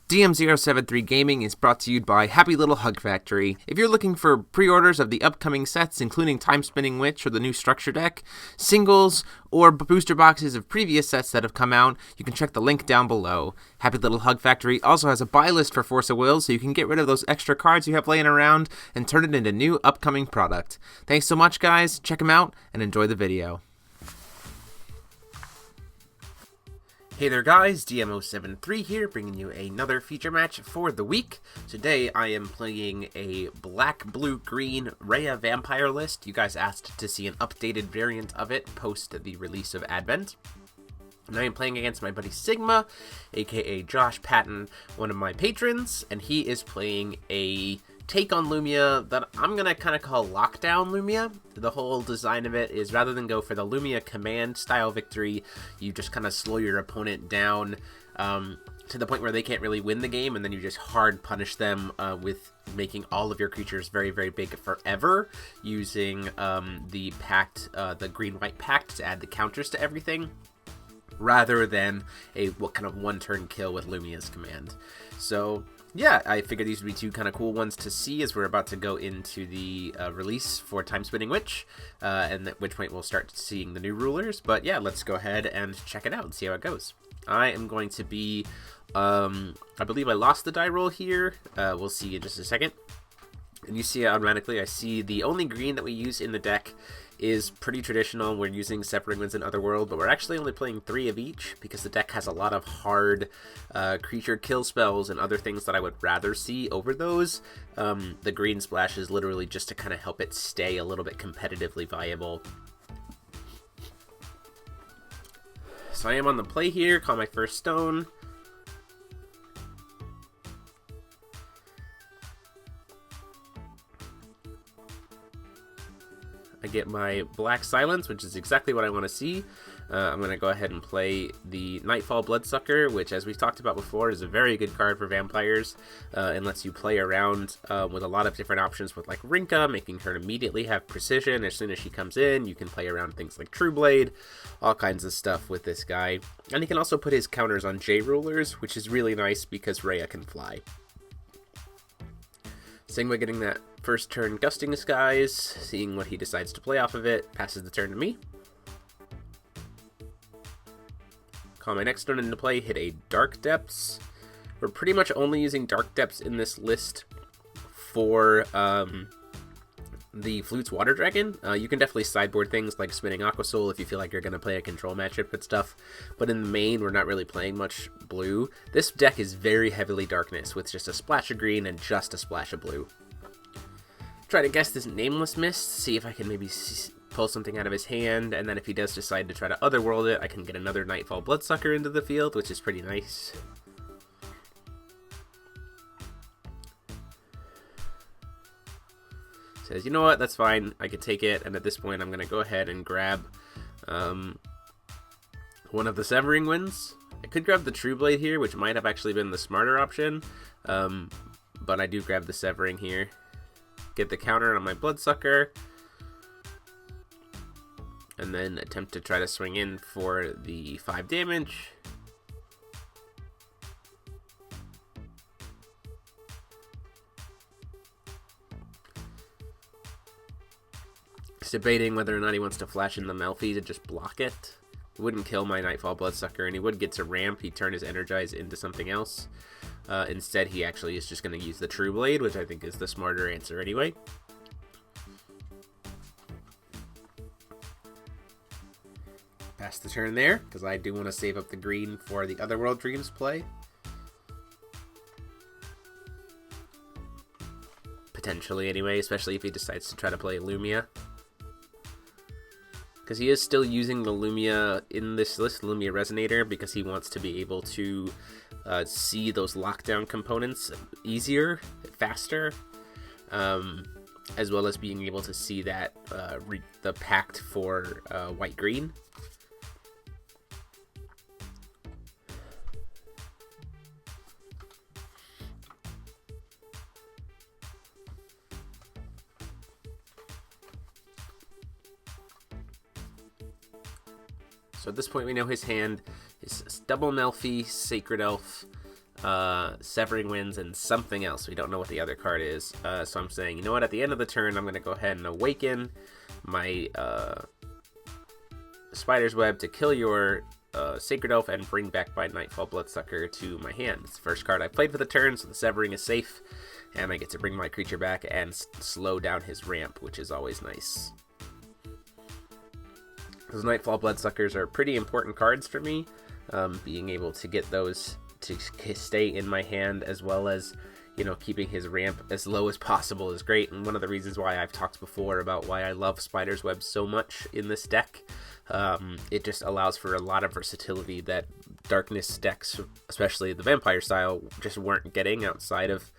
DM073 Gaming is brought to you by Happy Little Hug Factory. If you're looking for pre-orders of the upcoming sets, including Time Spinning Witch or the new Structure Deck, singles, or booster boxes of previous sets that have come out, you can check the link down below. Happy Little Hug Factory also has a buy list for Force of Will, so you can get rid of those extra cards you have laying around and turn it into new upcoming product. Thanks so much, guys. Check them out and enjoy the video. Hey there guys, DM073 here, bringing you another feature match for the week. Today I am playing a black, blue, green Reiya vampire list. You guys asked to see an updated variant of it post the release of Advent. And I am playing against my buddy Sigma, aka Josh Patton, one of my patrons, and he is playing a take on Lumia that I'm going to kind of call Lockdown Lumia. The whole design of it is rather than go for the Lumia command style victory, you just kind of slow your opponent down to the point where they can't really win the game, and then you just hard punish them with making all of your creatures very, very big forever, using the pact, the green-white pact to add the counters to everything, rather than a kind of one-turn kill with Lumia's command. So yeah, I figured these would be two kind of cool ones to see as we're about to go into the release for Time Spinning Witch, and at which point we'll start seeing the new rulers. But yeah, let's go ahead and check it out and see how it goes. I am going to be, I believe I lost the die roll here. We'll see in just a second. And you see automatically, I see the only green that we use in the deck is pretty traditional. We're using Severing Winds and Otherworld, but we're actually only playing 3 of each because the deck has a lot of hard creature kill spells and other things that I would rather see over those. The green splash is literally just to kind of help it stay a little bit competitively viable. So I am on the play here, call my first stone. I get my Black Silence, which is exactly what I want to see. I'm going to go ahead and play the Nightfall Bloodsucker, which, as we've talked about before, is a very good card for vampires, and lets you play around with a lot of different options with, like, Rinka, making her immediately have precision as soon as she comes in. You can play around things like True Blade, all kinds of stuff with this guy. And he can also put his counters on J-Rulers, which is really nice because Reiya can fly. Sigma getting that first turn Gusting Skies, seeing what he decides to play off of it, passes the turn to me. Call my next one into play, hit a Dark Depths. We're pretty much only using Dark Depths in this list for the Flute's Water Dragon. You can definitely sideboard things like Spinning Aqua Soul if you feel like you're going to play a control matchup with stuff, but in the main, we're not really playing much blue. This deck is very heavily darkness, with just a splash of green and just a splash of blue. Try to guess this Nameless Mist, see if I can maybe pull something out of his hand, and then if he does decide to try to Otherworld it, I can get another Nightfall Bloodsucker into the field, which is pretty nice. Says, you know what, that's fine, I could take it, and at this point I'm going to go ahead and grab one of the Severing Winds. I could grab the True Blade here, which might have actually been the smarter option, but I do grab the Severing here. Get the counter on my Bloodsucker, and then attempt to try to swing in for the 5 damage. He's debating whether or not he wants to flash in the Melfi to just block it. It wouldn't kill my Nightfall Bloodsucker, and he would get to ramp. He'd turn his Energize into something else. Instead, he actually is just going to use the True Blade, which I think is the smarter answer anyway. Pass the turn there, because I do want to save up the green for the Otherworld Dreams play. Potentially anyway, especially if he decides to try to play Lumia. Because he is still using the Lumia in this list, Lumia Resonator, because he wants to be able to see those lockdown components easier, faster, as well as being able to see that the pact for white-green. So at this point we know his hand is double Melfi, Sacred Elf, Severing Winds, and something else. We don't know what the other card is. So I'm saying, you know what, at the end of the turn, I'm going to go ahead and awaken my Spider's Web to kill your Sacred Elf and bring back my Nightfall Bloodsucker to my hand. It's the first card I played for the turn, so the Severing is safe, and I get to bring my creature back and slow down his ramp, which is always nice. Those Nightfall Bloodsuckers are pretty important cards for me. Being able to get those to stay in my hand, as well as, you know, keeping his ramp as low as possible is great. And one of the reasons why I've talked before about why I love Spider's Web so much in this deck, it just allows for a lot of versatility that Darkness decks, especially the Vampire style, just weren't getting outside of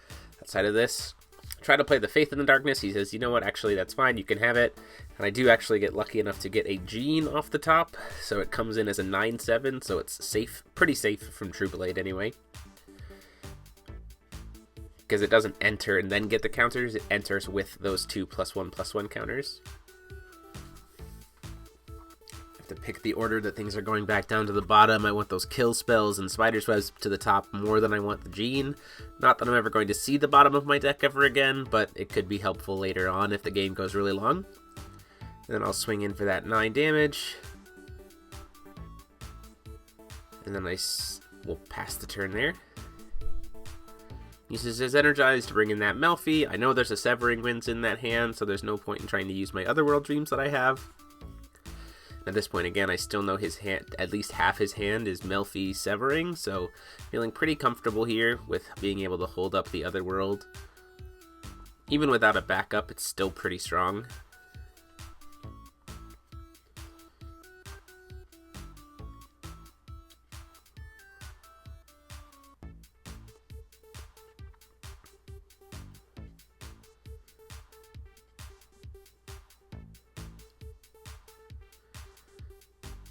this. Try to play the Faith in the Darkness. He says, you know what, actually that's fine, you can have it. And I do actually get lucky enough to get a Gene off the top, so it comes in as a 9/7, so it's safe, pretty safe from True Blade anyway. Because it doesn't enter and then get the counters, it enters with those two +1/+1 counters. To pick the order that things are going back down to the bottom. I want those kill spells and Spider's Webs to the top more than I want the Gene. Not that I'm ever going to see the bottom of my deck ever again, but it could be helpful later on if the game goes really long. And then I'll swing in for that 9 damage. And then I will pass the turn there. Uses his Energize to bring in that Melfi. I know there's a Severing Winds in that hand, so there's no point in trying to use my Otherworld Dreams that I have. At this point, again, I still know his hand, at least half his hand is Melfi Severing, so feeling pretty comfortable here with being able to hold up the Otherworld. Even without a backup, it's still pretty strong.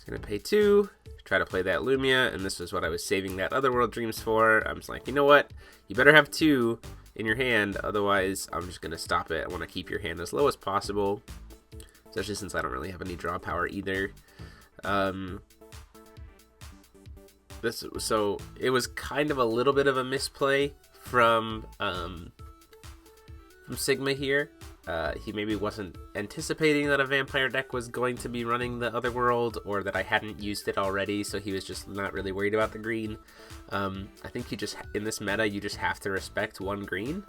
Gonna pay 2, try to play that Lumia, and this is what I was saving that Otherworld Dreams for. I'm just like, you know what? You better have 2 in your hand, otherwise I'm just gonna stop it. I want to keep your hand as low as possible, especially since I don't really have any draw power either. So it was kind of a little bit of a misplay from Sigma here. He maybe wasn't anticipating that a vampire deck was going to be running the Otherworld, or that I hadn't used it already, so he was just not really worried about the green. I think you just, in this meta, you just have to respect 1 green,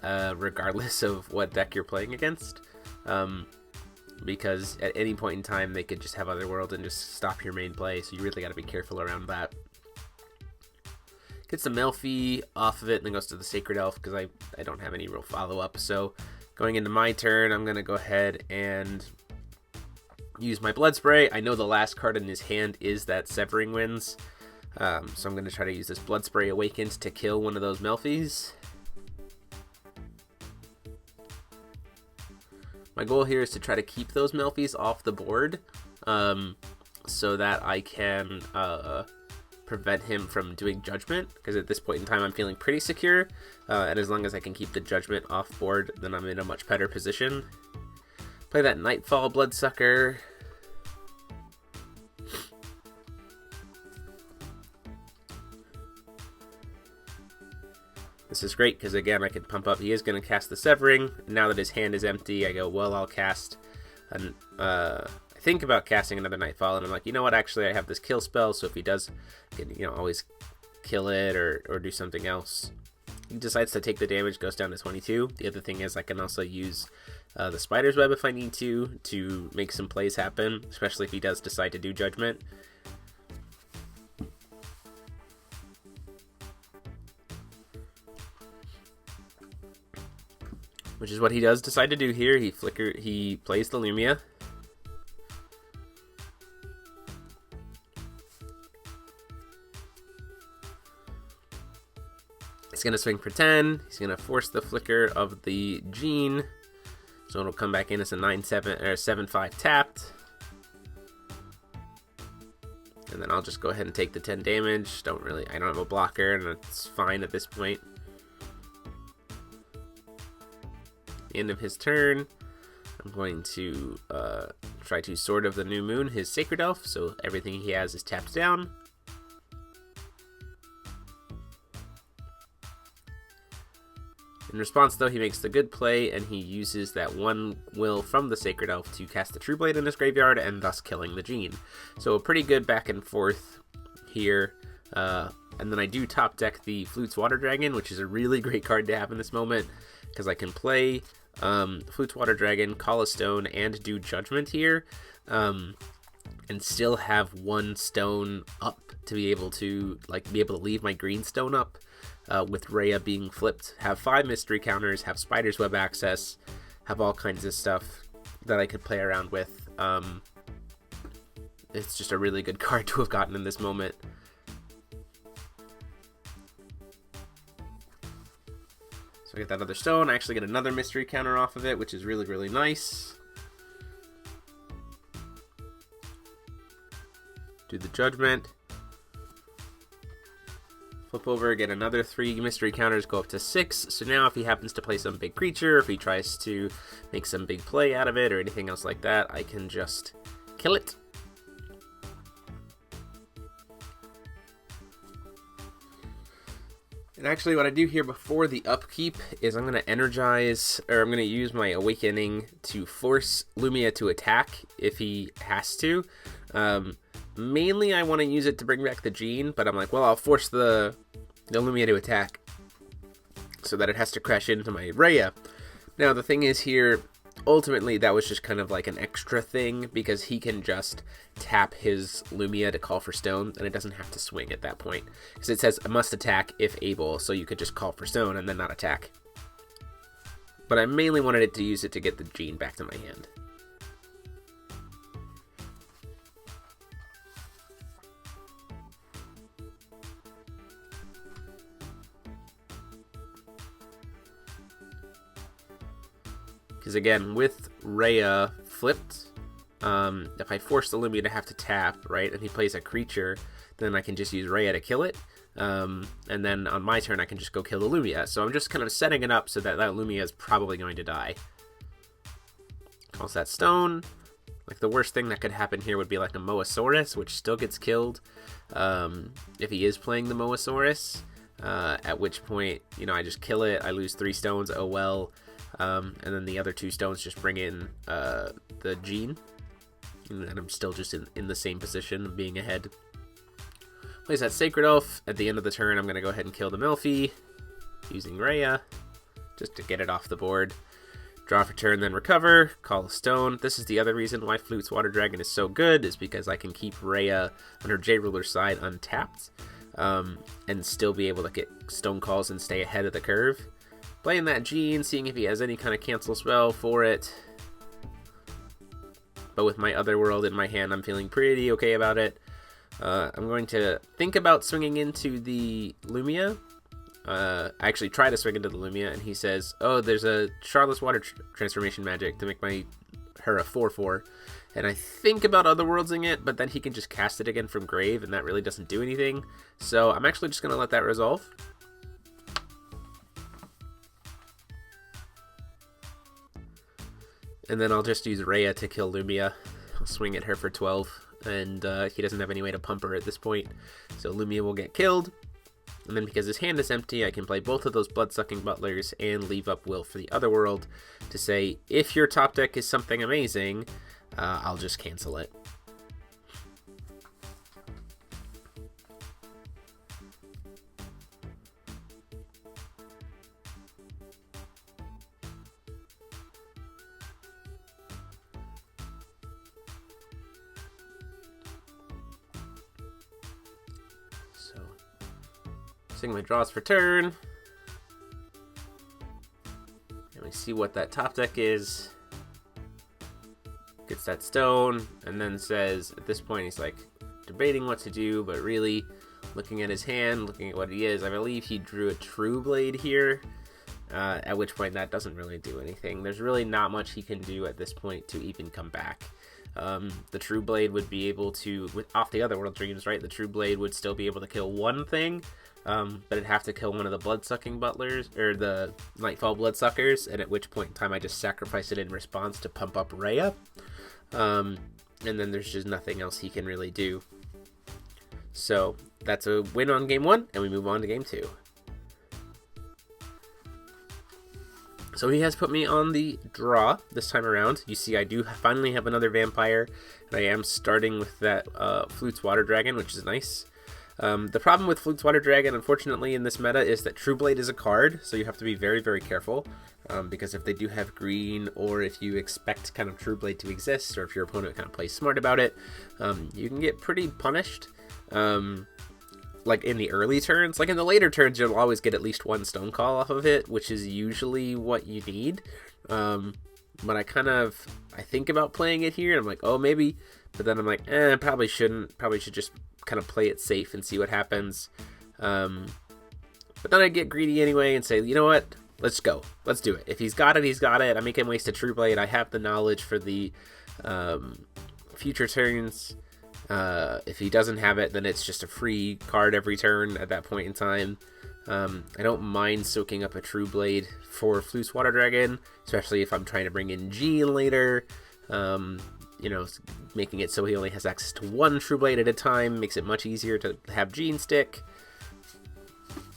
regardless of what deck you're playing against. Because at any point in time, they could just have Otherworld and just stop your main play, so you really got to be careful around that. Gets the Melfi off of it, and then goes to the Sacred Elf, because I don't have any real follow-up, so going into my turn, I'm going to go ahead and use my Blood Spray. I know the last card in his hand is that Severing Winds, so I'm going to try to use this Blood Spray Awakened to kill one of those Melfis. My goal here is to try to keep those Melfis off the board, so that I can prevent him from doing Judgment, because at this point in time I'm feeling pretty secure, and as long as I can keep the Judgment off board, then I'm in a much better position. Play that Nightfall Bloodsucker. This is great because, again, I can pump up. He is going to cast the Severing. Now that his hand is empty, I go, well, I'll cast an I think about casting another Nightfall, and I'm like, you know what, actually I have this kill spell, so if he does, I can, you know, always kill it or do something else. He decides to take the damage, goes down to 22. The other thing is I can also use the Spider's Web if I need to make some plays happen, especially if he does decide to do Judgment. Which is what he does decide to do here. He plays the Lumia. He's going to swing for 10. He's going to force the flicker of the Gene. So it'll come back in as a 9/7 or 7/5 tapped. And then I'll just go ahead and take the 10 damage. I don't have a blocker, and it's fine at this point. The end of his turn, I'm going to try to Sword of the New Moon his Sacred Elf, so everything he has is tapped down. In response, though, he makes the good play, and he uses that one will from the Sacred Elf to cast the True Blade in his graveyard, and thus killing the Gene. So a pretty good back and forth here. And then I do top deck the Flute's Water Dragon, which is a really great card to have in this moment, because I can play Flute's Water Dragon, call a stone, and do Judgment here, and still have one stone up to be able to leave my green stone up. With Reiya being flipped, have 5 mystery counters, have Spider's Web access, have all kinds of stuff that I could play around with. It's just a really good card to have gotten in this moment. So I get that other stone, I actually get another mystery counter off of it, which is really, really nice. Do the Judgment. Flip over, get another 3 mystery counters, go up to 6. So now if he happens to play some big creature, if he tries to make some big play out of it or anything else like that, I can just kill it. And actually what I do here before the upkeep is I'm going to energize, or I'm going to use my Awakening to force Lumia to attack if he has to. Mainly I want to use it to bring back the Gene, but I'm like, well, I'll force the Lumia to attack so that it has to crash into my Reiya. Now the thing is here, ultimately that was just kind of like an extra thing, because he can just tap his Lumia to call for stone, and it doesn't have to swing at that point. Because it says, must attack if able, so you could just call for stone and then not attack. But I mainly wanted it to use it to get the Gene back to my hand. Because again, with Reiya flipped, if I force the Lumia to have to tap, right, and he plays a creature, then I can just use Reiya to kill it. And then on my turn, I can just go kill the Lumia. So I'm just kind of setting it up so that that Lumia is probably going to die. Calls that stone. Like, the worst thing that could happen here would be like a Moasaurus, which still gets killed if he is playing the Moasaurus. At which point, you know, I just kill it. I lose 3 stones. Oh well. And then the other 2 stones just bring in the Gene. And I'm still just in the same position of being ahead. Plays that Sacred Elf. At the end of the turn, I'm going to go ahead and kill the Melfi using Reiya just to get it off the board. Draw for turn, then recover. Call a stone. This is the other reason why Flute's Water Dragon is so good, is because I can keep Reiya under J-Ruler's side untapped and still be able to get stone calls and stay ahead of the curve. Playing that Gene, seeing if he has any kind of cancel spell for it. But with my Otherworld in my hand, I'm feeling pretty okay about it. I'm going to think about swinging into the Lumia. I actually try to swing into the Lumia, and he says, oh, there's a Charlotte's Water transformation magic to make her a 4/4. And I think about Otherworldsing it, but then he can just cast it again from grave, and that really doesn't do anything. So I'm actually just going to let that resolve. And then I'll just use Reiya to kill Lumia. I'll swing at her for 12, and he doesn't have any way to pump her at this point. So Lumia will get killed. And then because his hand is empty, I can play both of those Blood-Sucking Butlers and leave up Will for the Otherworld to say, if your top deck is something amazing, I'll just cancel it. My draws for turn, and we see what that top deck is. Gets that stone, and then says, at this point he's like debating what to do, but really looking at his hand, looking at what he is, I believe he drew a True Blade here, at which point that doesn't really do anything. There's really not much he can do at this point to even come back. The True Blade would be able to, off the Otherworld Dreams, right, the True Blade would still be able to kill one thing, but it'd have to kill one of the Blood-Sucking Butlers, or the Nightfall Bloodsuckers, and at which point in time I just sacrifice it in response to pump up Reiya. And then there's just nothing else he can really do. So that's a win on game 1, and we move on to game 2. So he has put me on the draw this time around. You see I do finally have another vampire, and I am starting with that Flute's Water Dragon, which is nice. The problem with Flute's Water Dragon, unfortunately, in this meta is that True Blade is a card, so you have to be very, very careful, because if they do have green, or if you expect kind of True Blade to exist, or if your opponent kind of plays smart about it, you can get pretty punished. Like in the early turns. Like in the later turns, you'll always get at least one Stone Call off of it, which is usually what you need. But I think about playing it here, and I'm like, oh, maybe. But then I'm like, probably shouldn't. Probably should just kind of play it safe and see what happens. But then I get greedy anyway and say, you know what? Let's go. Let's do it. If he's got it, he's got it. I make him waste a True Blade. I have the knowledge for the future turns. If he doesn't have it, then it's just a free card every turn at that point in time. I don't mind soaking up a True Blade for Flute's Water Dragon, especially if I'm trying to bring in Jean later. You know, making it so he only has access to one True Blade at a time makes it much easier to have Jean stick.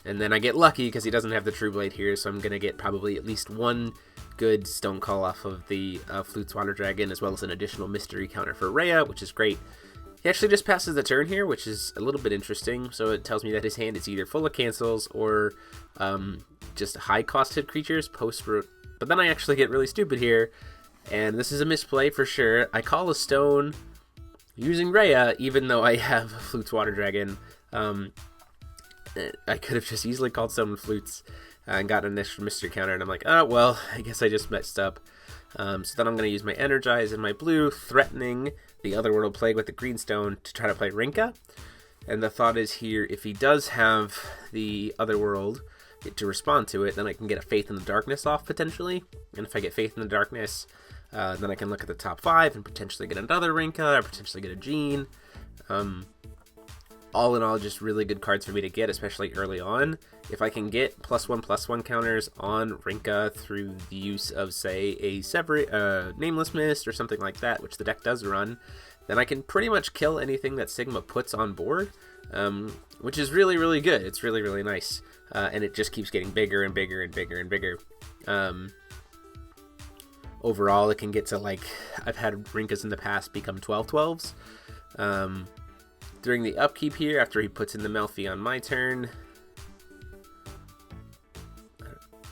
And then I get lucky because he doesn't have the True Blade here, so I'm going to get probably at least one good Stone Call off of the Flute's Water Dragon, as well as an additional mystery counter for Reiya, which is great. He actually just passes the turn here, which is a little bit interesting. So it tells me that his hand is either full of cancels or just high-costed creatures But then I actually get really stupid here, and this is a misplay for sure. I call a stone using Reiya, even though I have Flute's Water Dragon. I could have just easily called stone with Flutes and gotten an extra mystery counter, and I'm like, oh, well, I guess I just messed up. So then I'm going to use my Energize and my blue, threatening the Otherworld Plague with the green stone to try to play Rinka. And the thought is here, if he does have the Otherworld to respond to it, then I can get a Faith in the Darkness off potentially. And if I get Faith in the Darkness, then I can look at the top 5 and potentially get another Rinka or potentially get a Jean. All in all, just really good cards for me to get, especially early on. If I can get +1/+1 counters on Rinka through the use of, say, a Nameless Mist or something like that, which the deck does run, then I can pretty much kill anything that Sigma puts on board, which is really, really good. It's really, really nice. And it just keeps getting bigger and bigger and bigger and bigger. Overall, it can get to, like, I've had Rinkas in the past become 12/12s. During the upkeep here, after he puts in the Melfi on my turn,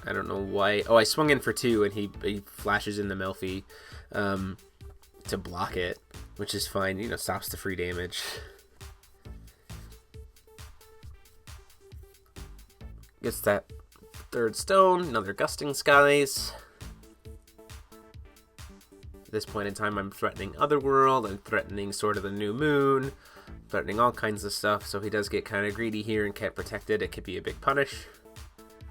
I don't know why. Oh, I swung in for 2, and he flashes in the Melfi to block it, which is fine. You know, stops the free damage. Gets that 3rd stone, another Gusting Skies. At this point in time, I'm threatening Otherworld, I'm threatening Sword of the New Moon, threatening all kinds of stuff, so if he does get kind of greedy here and can't protect it, it could be a big punish.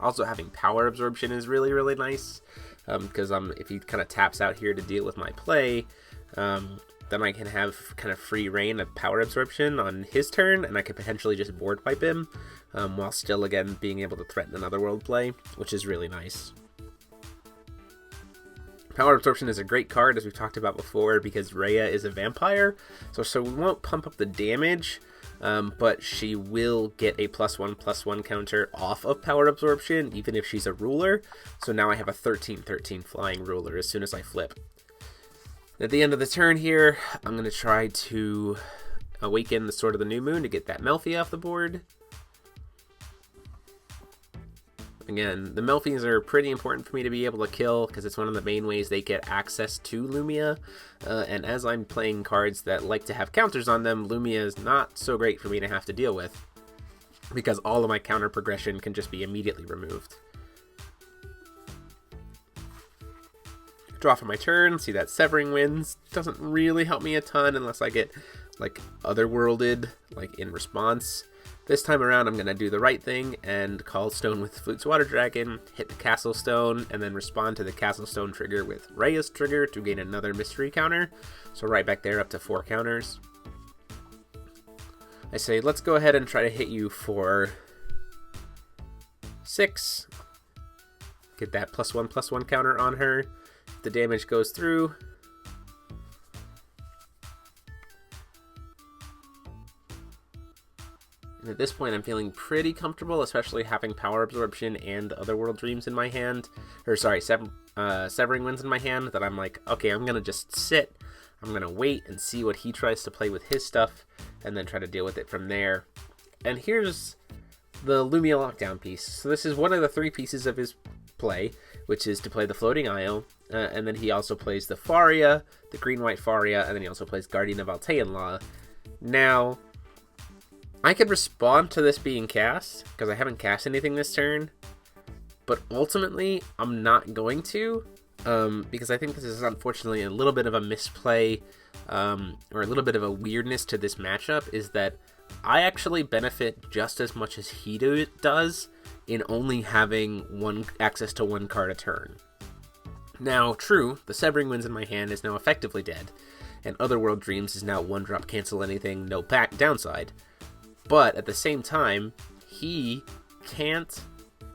Also, having Power Absorption is really, really nice, because if he kind of taps out here to deal with my play, then I can have kind of free reign of Power Absorption on his turn, and I could potentially just board wipe him, while still, again, being able to threaten another world play, which is really nice. Power Absorption is a great card, as we've talked about before, because Reiya is a vampire, so we won't pump up the damage, but she will get a +1/+1 counter off of Power Absorption, even if she's a ruler. So now I have a 13/13 flying ruler as soon as I flip. At the end of the turn here, I'm going to try to awaken the Sword of the New Moon to get that Melfi off the board. Again, the Melfis are pretty important for me to be able to kill, because it's one of the main ways they get access to Lumia, and as I'm playing cards that like to have counters on them, Lumia is not so great for me to have to deal with, because all of my counter progression can just be immediately removed. Draw for my turn, see that Severing Winds doesn't really help me a ton unless I get, like, Otherworlded, like, in response. This time around, I'm going to do the right thing and call Stone with Flute's Water Dragon, hit the Castle Stone, and then respond to the Castle Stone trigger with Reiya's trigger to gain another mystery counter. So right back there, up to 4 counters. I say, let's go ahead and try to hit you for 6. Get that +1/+1 counter on her. If the damage goes through, And at this point, I'm feeling pretty comfortable, especially having Power Absorption and Otherworld Dreams in my hand. Or sorry, Severing Winds in my hand, that I'm like, okay, I'm going to just sit. I'm going to wait and see what he tries to play with his stuff, and then try to deal with it from there. And here's the Lumia Lockdown piece. So this is one of the 3 pieces of his play, which is to play the Floating Isle, and then he also plays the Faria, the green-white Faria, and then he also plays Guardian of Altean. Now, I could respond to this being cast, because I haven't cast anything this turn, but ultimately, I'm not going to, because I think this is unfortunately a little bit of a misplay, or a little bit of a weirdness to this matchup, is that I actually benefit just as much as he does in only having access to 1 card a turn. Now, true, the Severing Winds in my hand is now effectively dead, and Otherworld Dreams is now 1-drop cancel anything, no downside. But at the same time, he can't,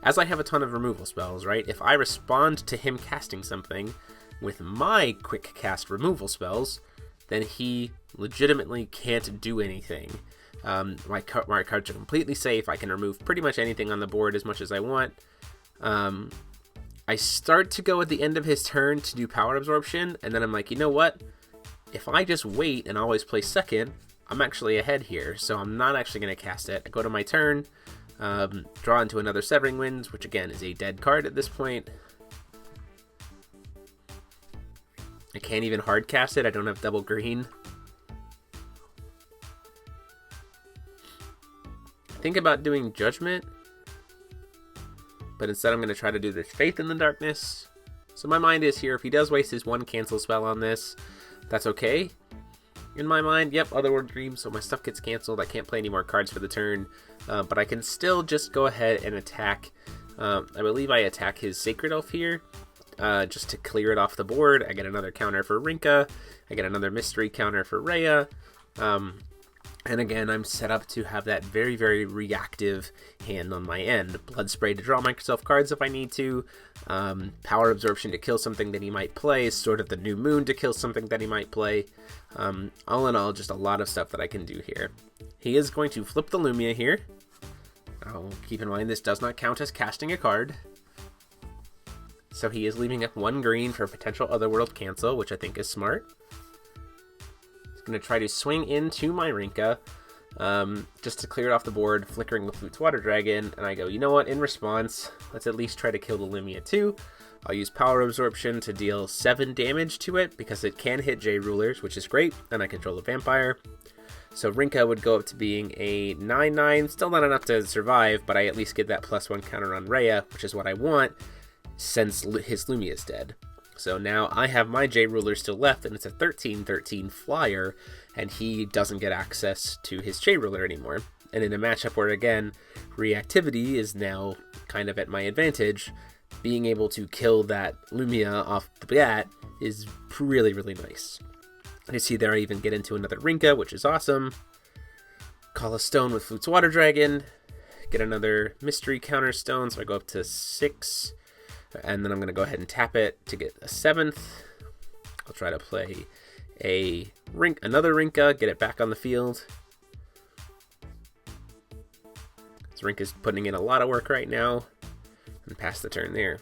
as I have a ton of removal spells, right? If I respond to him casting something with my quick cast removal spells, then he legitimately can't do anything. My cards are completely safe. I can remove pretty much anything on the board as much as I want. I start to go at the end of his turn to do Power Absorption, and then I'm like, you know what? If I just wait and always play second, I'm actually ahead here, so I'm not actually going to cast it. I go to my turn, draw into another Severing Winds, which again is a dead card at this point. I can't even hard cast it. I don't have double green. Think about doing Judgment, but instead I'm going to try to do this Faith in the Darkness. So my mind is here, if he does waste his 1 cancel spell on this, that's okay. In my mind, yep, Otherworld Dreams, so my stuff gets canceled. I can't play any more cards for the turn, but I can still just go ahead and attack. I believe I attack his Sacred Elf here, just to clear it off the board. I get another counter for Rinka. I get another mystery counter for Reiya. And again, I'm set up to have that very, very reactive hand on my end. Blood Spray to draw myself cards if I need to. Power Absorption to kill something that he might play. Sword of the New Moon to kill something that he might play. All in all, just a lot of stuff that I can do here. He is going to flip the Lumia here. Oh, keep in mind, this does not count as casting a card. So he is leaving up 1 green for a potential Otherworld cancel, which I think is smart. Going to try to swing into my Rinka, just to clear it off the board, flickering the Flute's Water Dragon, and I go, you know what, in response, let's at least try to kill the Lumia too. I'll use Power Absorption to deal 7 damage to it, because it can hit J-Rulers, which is great, and I control a Vampire. So Rinka would go up to being a 9/9, still not enough to survive, but I at least get that +1 counter on Reiya, which is what I want, since his Lumia is dead. So now I have my J-Ruler still left, and it's a 13/13 flyer, and he doesn't get access to his J-Ruler anymore. And in a matchup where, again, reactivity is now kind of at my advantage, being able to kill that Lumia off the bat is really, really nice. You see there I even get into another Rinka, which is awesome. Call a stone with Flute's Water Dragon. Get another mystery counter stone, so I go up to 6. And then I'm going to go ahead and tap it to get a 7th. I'll try to play another Rinka, get it back on the field. This Rinka's putting in a lot of work right now. And pass the turn there.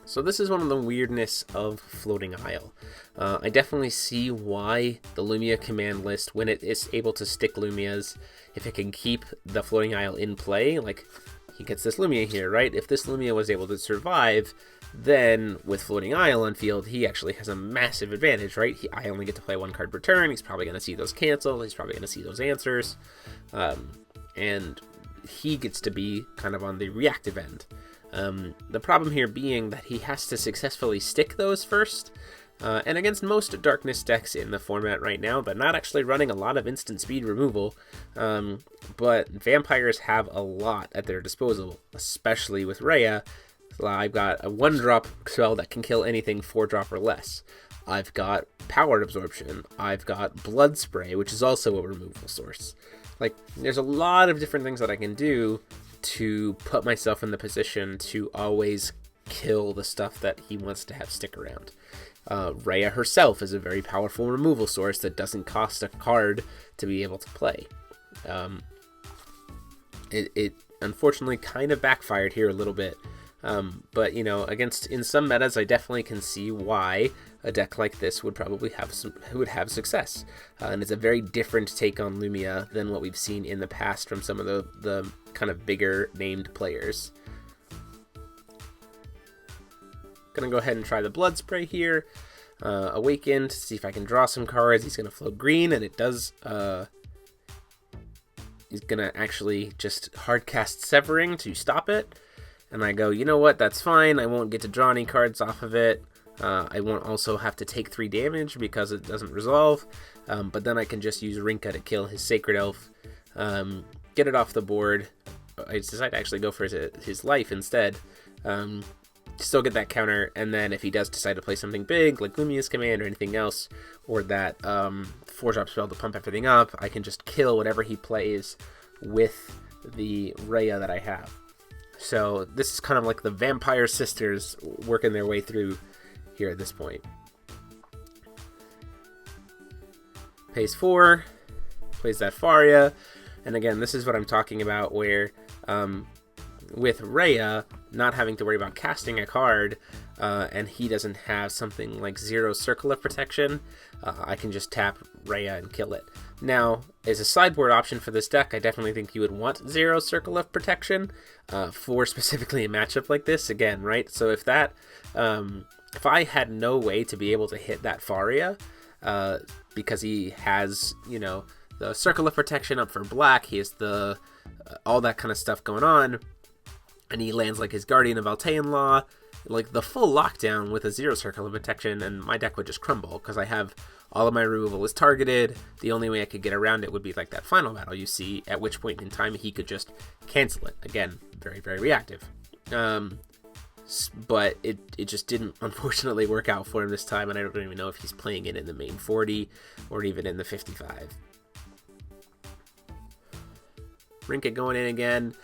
So this is one of the weirdness of Floating Isle. I definitely see why the Lumia command list, when it is able to stick Lumias, if it can keep the Floating Isle in play, like he gets this Lumia here, right? If this Lumia was able to survive, then with Floating Isle on field, he actually has a massive advantage, right? I only get to play 1 card per turn. He's probably going to see those cancel. He's probably going to see those answers. And he gets to be kind of on the reactive end. The problem here being that he has to successfully stick those first. And against most Darkness decks in the format right now, they're not actually running a lot of instant speed removal, but Vampires have a lot at their disposal, especially with Reiya. I've got a 1-drop spell that can kill anything 4-drop or less. I've got Power Absorption. I've got Blood Spray, which is also a removal source. Like, there's a lot of different things that I can do to put myself in the position to always kill the stuff that he wants to have stick around. Reiya herself is a very powerful removal source that doesn't cost a card to be able to play. It unfortunately kind of backfired here a little bit. But, you know, in some metas, I definitely can see why a deck like this would probably have success. And it's a very different take on Lumia than what we've seen in the past from some of the kind of bigger named players. Gonna go ahead and try the Blood Spray here. Awakened, to see if I can draw some cards. He's gonna float green, and it does. He's gonna actually just hardcast Severing to stop it. And I go, you know what, that's fine. I won't get to draw any cards off of it. I won't also have to take 3 damage because it doesn't resolve. But then I can just use Rinka to kill his Sacred Elf. Get it off the board. I decide to actually go for his life instead. Still get that counter. And then if he does decide to play something big, like Lumia's Command or anything else, or that 4-drop spell to pump everything up, I can just kill whatever he plays with the Reiya that I have. So this is kind of like the Vampire Sisters working their way through here at this point. Pays 4, plays that Faria, and again, this is what I'm talking about where with Reiya not having to worry about casting a card, and he doesn't have something like 0 Circle of Protection, I can just tap Reiya and kill it. Now, as a sideboard option for this deck, I definitely think you would want 0 Circle of Protection for specifically a matchup like this, again, right? So if that, if I had no way to be able to hit that Faria, because he has, you know, the Circle of Protection up for black, he has the, all that kind of stuff going on, and he lands like his Guardian of Altean Law, like the full lockdown with a 0 Circle of Protection, and my deck would just crumble, because I have all of my removal is targeted. The only way I could get around it would be like that final battle you see, at which point in time he could just cancel it. Again, very, very reactive. But it just didn't, unfortunately, work out for him this time, and I don't even know if he's playing it in the main 40 or even in the 55. Rinka going in again,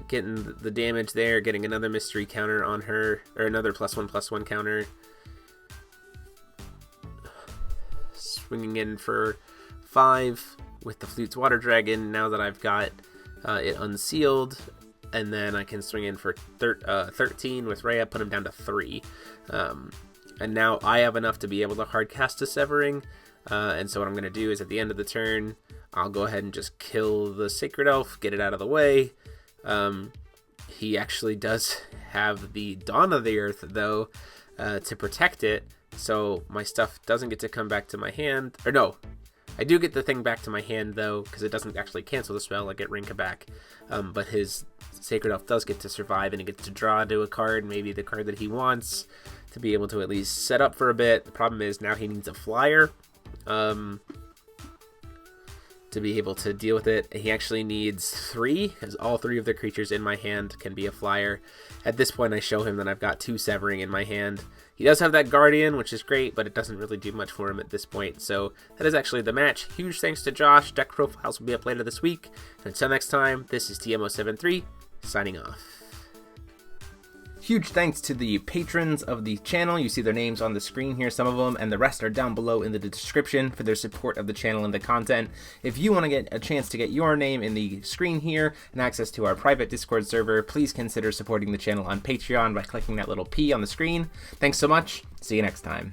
getting the damage there, getting another mystery counter on her, or another +1/+1 counter. Swinging in for 5 with the Flute's Water Dragon now that I've got it unsealed. And then I can swing in for 13 with Reiya, put him down to 3. And now I have enough to be able to hardcast a Severing. And so what I'm going to do is at the end of the turn, I'll go ahead and just kill the Sacred Elf, get it out of the way. He actually does have the Dawn of the Earth, though, to protect it. So my stuff doesn't get to come back to my hand. Or no, I do get the thing back to my hand, though, because it doesn't actually cancel the spell. I get Rinka back. But his Sacred Elf does get to survive, and he gets to draw to a card, maybe the card that he wants, to be able to at least set up for a bit. The problem is now he needs a flyer to be able to deal with it. He actually needs 3, as all 3 of the creatures in my hand can be a flyer. At this point, I show him that I've got 2 Severing in my hand. He does have that Guardian, which is great, but it doesn't really do much for him at this point. So that is actually the match. Huge thanks to Josh. Deck profiles will be up later this week. And until next time, this is TMO73, signing off. Huge thanks to the patrons of the channel. You see their names on the screen here, some of them, and the rest are down below in the description for their support of the channel and the content. If you want to get a chance to get your name in the screen here and access to our private Discord server, please consider supporting the channel on Patreon by clicking that little P on the screen. Thanks so much. See you next time.